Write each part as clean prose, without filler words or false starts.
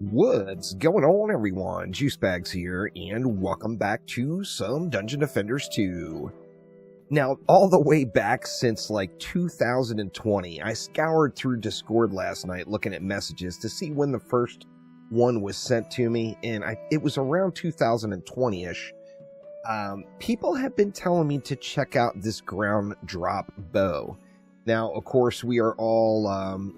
What's going on, everyone? Juicebags here, and welcome back to some Dungeon Defenders 2. Now, all the way back since like 2020, I scoured through Discord last night looking at messages to see when the first one was sent to me, and it was around 2020-ish. People have been telling me to check out this ground drop bow. Now, of course, we are all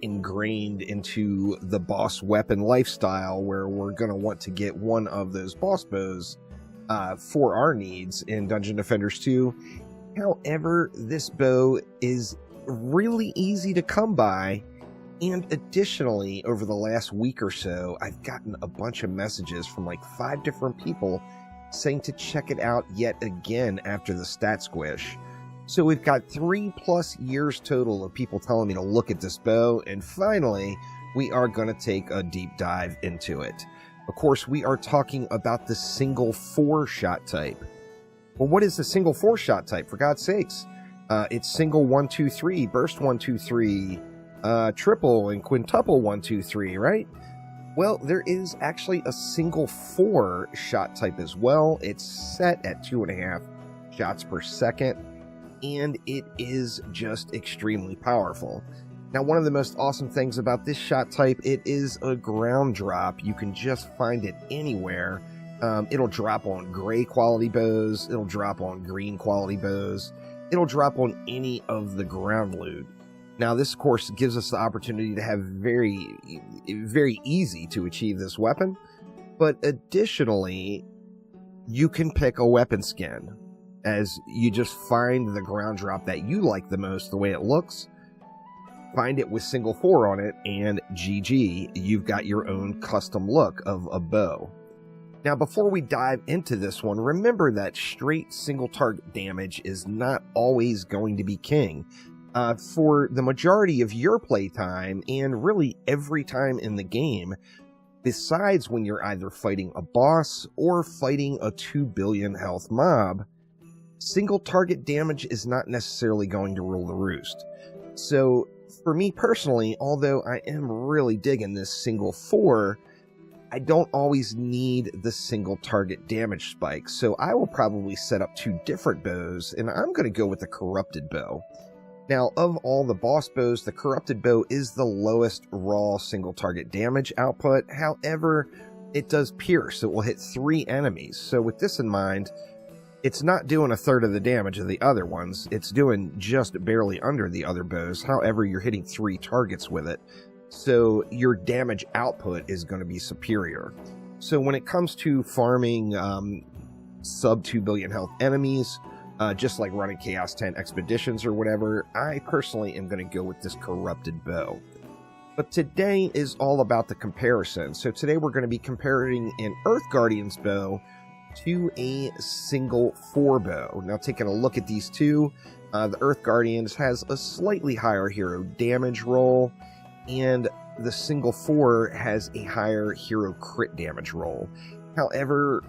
ingrained into the boss weapon lifestyle where we're going to want to get one of those boss bows for our needs in Dungeon Defenders 2. However, this bow is really easy to come by, and additionally, over the last week or so, I've gotten a bunch of messages from like 5 different people saying to check it out yet again after the stat squish. So we've got 3+ years total of people telling me to look at this bow, and finally, we are going to take a deep dive into it. Of course, we are talking about the single 4-shot type. Well, what is the single 4-shot type, for God's sakes? It's single 1, 2, 3, burst 1, 2, 3, triple and quintuple 1, 2, 3, right? Well, there is actually a single 4-shot type as well. It's set at 2.5 shots per second. And it is just extremely powerful. Now, one of the most awesome things about this shot type, it is a ground drop. You can just find it anywhere. It'll drop on gray quality bows. It'll drop on green quality bows. It'll drop on any of the ground loot. Now, this, of course, gives us the opportunity to have very easy to achieve this weapon. But additionally, you can pick a weapon skin, as you just find the ground drop that you like the most, the way it looks, find it with single 4 on it, and GG, you've got your own custom look of a bow. Now, before we dive into this one, remember that straight single target damage is not always going to be king. For the majority of your playtime, and really every time in the game, besides when you're either fighting a boss or fighting a 2 billion health mob, single target damage is not necessarily going to rule the roost. So, for me personally, although I am really digging this single 4, I don't always need the single target damage spike. So I will probably set up 2 different bows, and I'm going to go with the corrupted bow. Now, of all the boss bows, the corrupted bow is the lowest raw single target damage output. However, it does pierce. It will hit 3 enemies. So with this in mind, it's not doing 1/3 of the damage of the other ones. It's doing just barely under the other bows. However, you're hitting 3 targets with it. So your damage output is going to be superior. So when it comes to farming sub 2 billion health enemies, just like running Chaos 10 expeditions or whatever, I personally am going to go with this corrupted bow. But today is all about the comparison. So today we're going to be comparing an Earth Guardian's bow to a single 4 bow. Now, taking a look at these two, the Earth Guardians has a slightly higher hero damage roll, and the single 4 has a higher hero crit damage roll. However,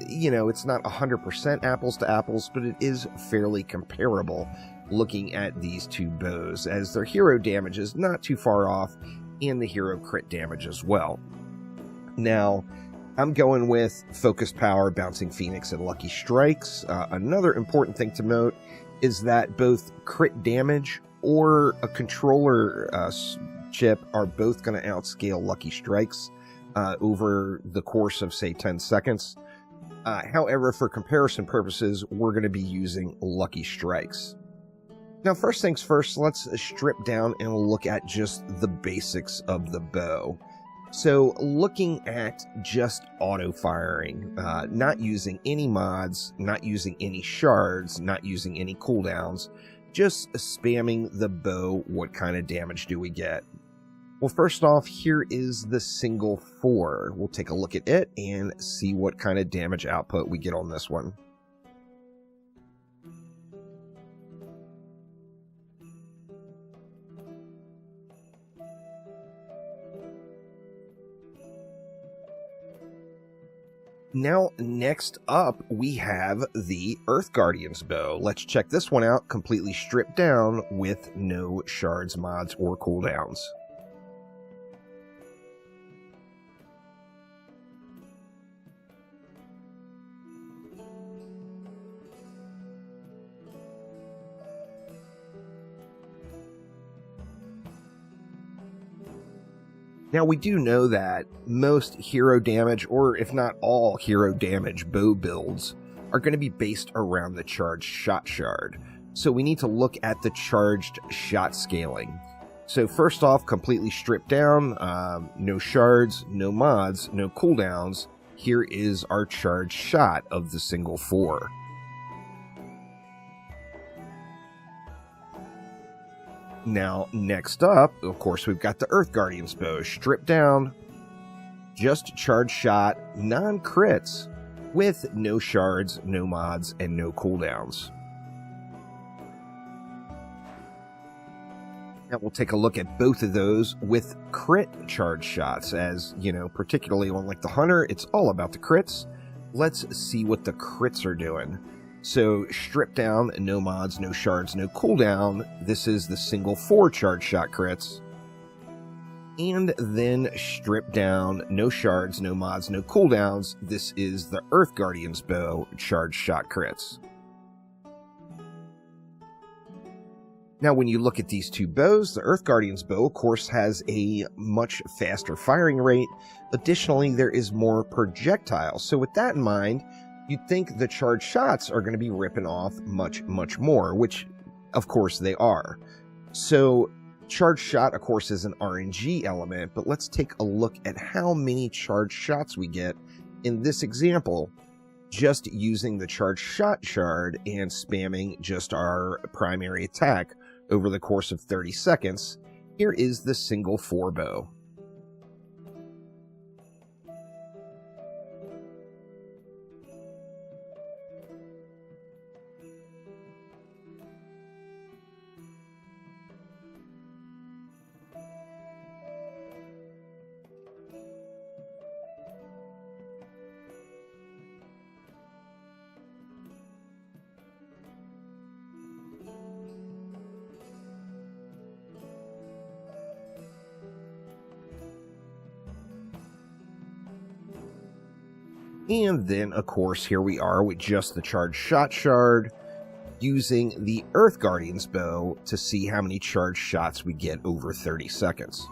it's not 100% apples to apples, but it is fairly comparable looking at these 2 bows, as their hero damage is not too far off, and the hero crit damage as well. Now, I'm going with Focused Power, Bouncing Phoenix, and Lucky Strikes. Another important thing to note is that both crit damage or a controller chip are both going to outscale Lucky Strikes over the course of, say, 10 seconds. However, for comparison purposes, we're going to be using Lucky Strikes. Now, first things first, let's strip down and look at just the basics of the bow. So, looking at just auto-firing, not using any mods, not using any shards, not using any cooldowns, just spamming the bow, what kind of damage do we get? Well, first off, here is the single 4. We'll take a look at it and see what kind of damage output we get on this one. Now, next up, we have the Earth Guardian's bow. Let's check this one out, completely stripped down with no shards, mods, or cooldowns. Now, we do know that most hero damage, or if not all hero damage bow builds, are going to be based around the charged shot shard. So we need to look at the charged shot scaling. So first off, completely stripped down, no shards, no mods, no cooldowns. Here is our charged shot of the single 4. Now, next up, of course, we've got the Earth Guardian's bow, stripped down, just charged shot, non-crits, with no shards, no mods, and no cooldowns. Now we'll take a look at both of those with crit charge shots, as, you know, particularly on like the Hunter, it's all about the crits. Let's see what the crits are doing. So, stripped down, no mods, no shards, no cooldown. This is the single 4 charge shot crits. And then stripped down, no shards, no mods, no cooldowns. This is the Earth Guardian's bow charge shot crits. Now, when you look at these two bows, the Earth Guardian's bow, of course, has a much faster firing rate. Additionally, there is more projectiles. So with that in mind, you'd think the charged shots are going to be ripping off much, much more, which, of course, they are. So, charged shot, of course, is an RNG element, but let's take a look at how many charged shots we get in this example, just using the charged shot shard and spamming just our primary attack over the course of 30 seconds. Here is the single 4 bow. And then, of course, here we are with just the charged shot shard, using the Earth Guardian's bow to see how many charged shots we get over 30 seconds.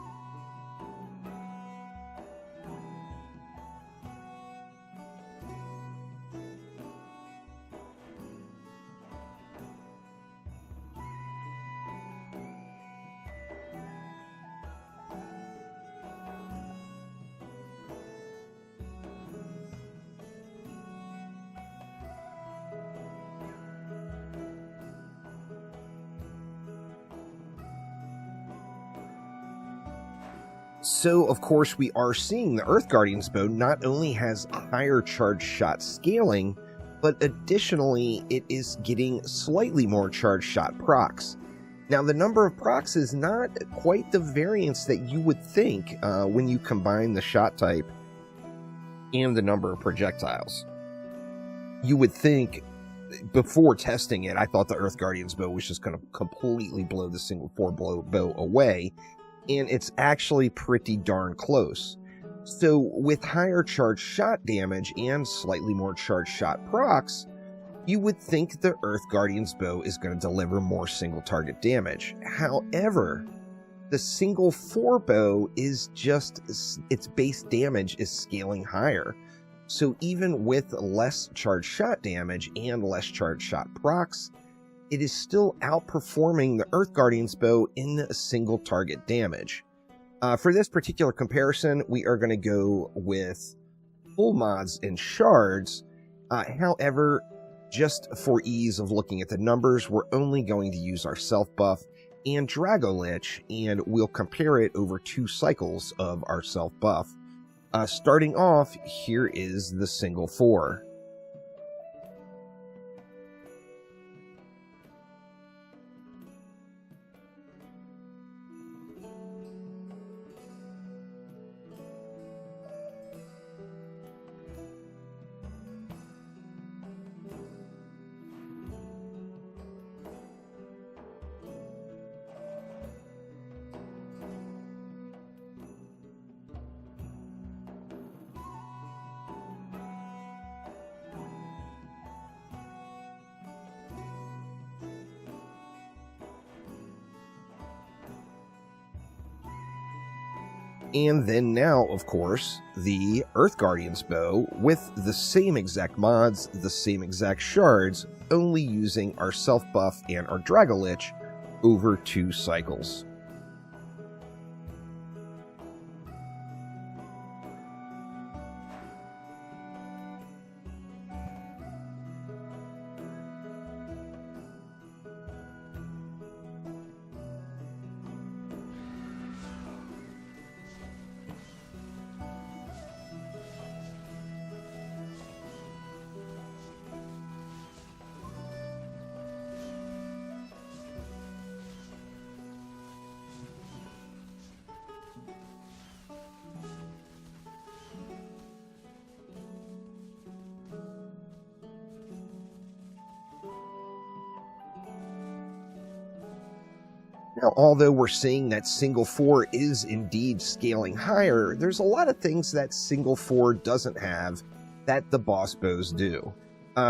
So, of course, we are seeing the Earth Guardian's bow not only has higher charged shot scaling, but additionally, it is getting slightly more charged shot procs. Now, the number of procs is not quite the variance that you would think when you combine the shot type and the number of projectiles. You would think, before testing it, I thought the Earth Guardian's bow was just going to completely blow the single 4 bow away, and it's actually pretty darn close. So with higher charged shot damage and slightly more charged shot procs, you would think the Earth Guardian's bow is going to deliver more single target damage. However, the single 4 bow is just, its base damage is scaling higher. So even with less charged shot damage and less charged shot procs, it is still outperforming the Earth Guardian's bow in single target damage. For this particular comparison, we are going to go with full mods and shards. However, just for ease of looking at the numbers, we're only going to use our self buff and Drago Lich, and we'll compare it over 2 cycles of our self buff. Starting off, here is the single 4. And then now, of course, the Earth Guardian's bow with the same exact mods, the same exact shards, only using our self buff and our Dragolich over 2 cycles. Now, although we're seeing that single 4 is indeed scaling higher, there's a lot of things that single 4 doesn't have that the boss bows do.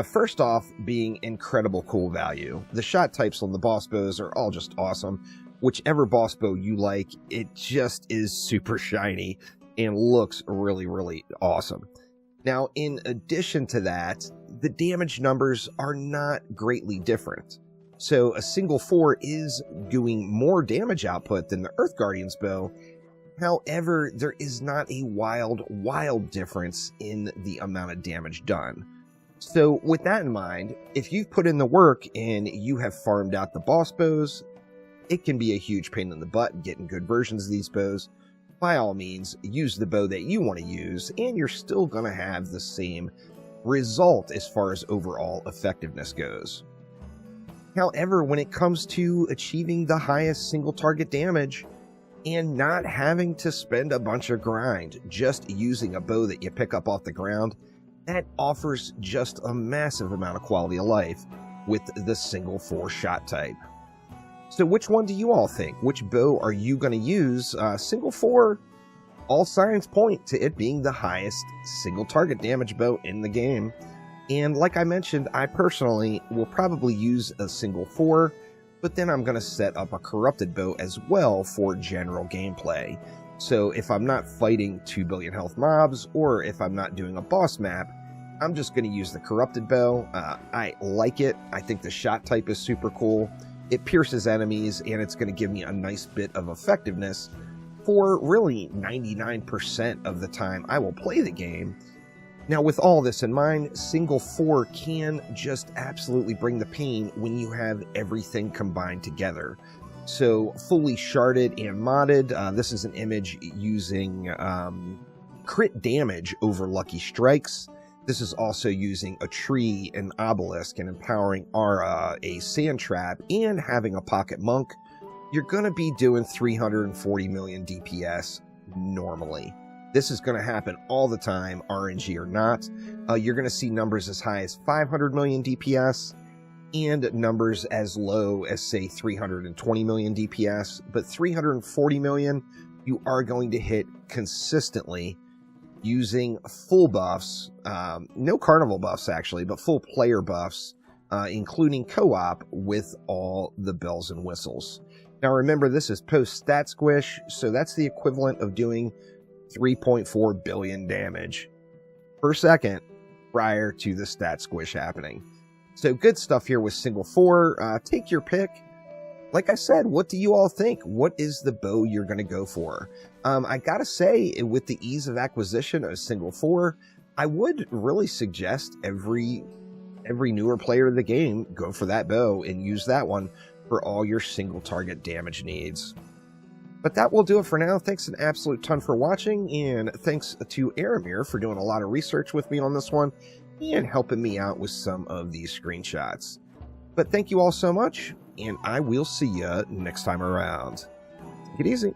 First off, being incredible cool value. The shot types on the boss bows are all just awesome. Whichever boss bow you like, it just is super shiny and looks really, really awesome. Now, in addition to that, the damage numbers are not greatly different. So a single 4 is doing more damage output than the Earth Guardian's bow. However, there is not a wild difference in the amount of damage done. So with that in mind, if you've put in the work and you have farmed out the boss bows, it can be a huge pain in the butt getting good versions of these bows. By all means, use the bow that you want to use, and you're still going to have the same result as far as overall effectiveness goes. However, when it comes to achieving the highest single target damage and not having to spend a bunch of grind, just using a bow that you pick up off the ground, that offers just a massive amount of quality of life with the single 4 shot type. So which one do you all think? Which bow are you going to use? Single 4, all signs point to it being the highest single target damage bow in the game. And like I mentioned, I personally will probably use a single 4, but then I'm going to set up a corrupted bow as well for general gameplay. So if I'm not fighting 2 billion health mobs, or if I'm not doing a boss map, I'm just going to use the corrupted bow. I like it. I think the shot type is super cool. It pierces enemies, and it's going to give me a nice bit of effectiveness for really 99% of the time I will play the game. Now, with all this in mind, single 4 can just absolutely bring the pain when you have everything combined together. So, fully sharded and modded, this is an image using crit damage over lucky strikes. This is also using a tree, an obelisk, and empowering Aura, a sand trap, and having a pocket monk. You're going to be doing 340 million DPS normally. This is going to happen all the time, RNG or not. You're going to see numbers as high as 500 million DPS and numbers as low as, say, 320 million DPS. But 340 million, you are going to hit consistently using full buffs. No carnival buffs, actually, but full player buffs, including co-op with all the bells and whistles. Now, remember, this is post-stat squish, so that's the equivalent of doing 3.4 billion damage per second prior to the stat squish happening. So good stuff here with single 4. Take your pick. Like I said, what do you all think? What is the bow you're going to go for? I gotta say, with the ease of acquisition of single 4, I would really suggest every newer player of the game go for that bow and use that one for all your single target damage needs. But that will do it for now. Thanks an absolute ton for watching, and thanks to Aramir for doing a lot of research with me on this one and helping me out with some of these screenshots. But thank you all so much, and I will see you next time around. Take it easy.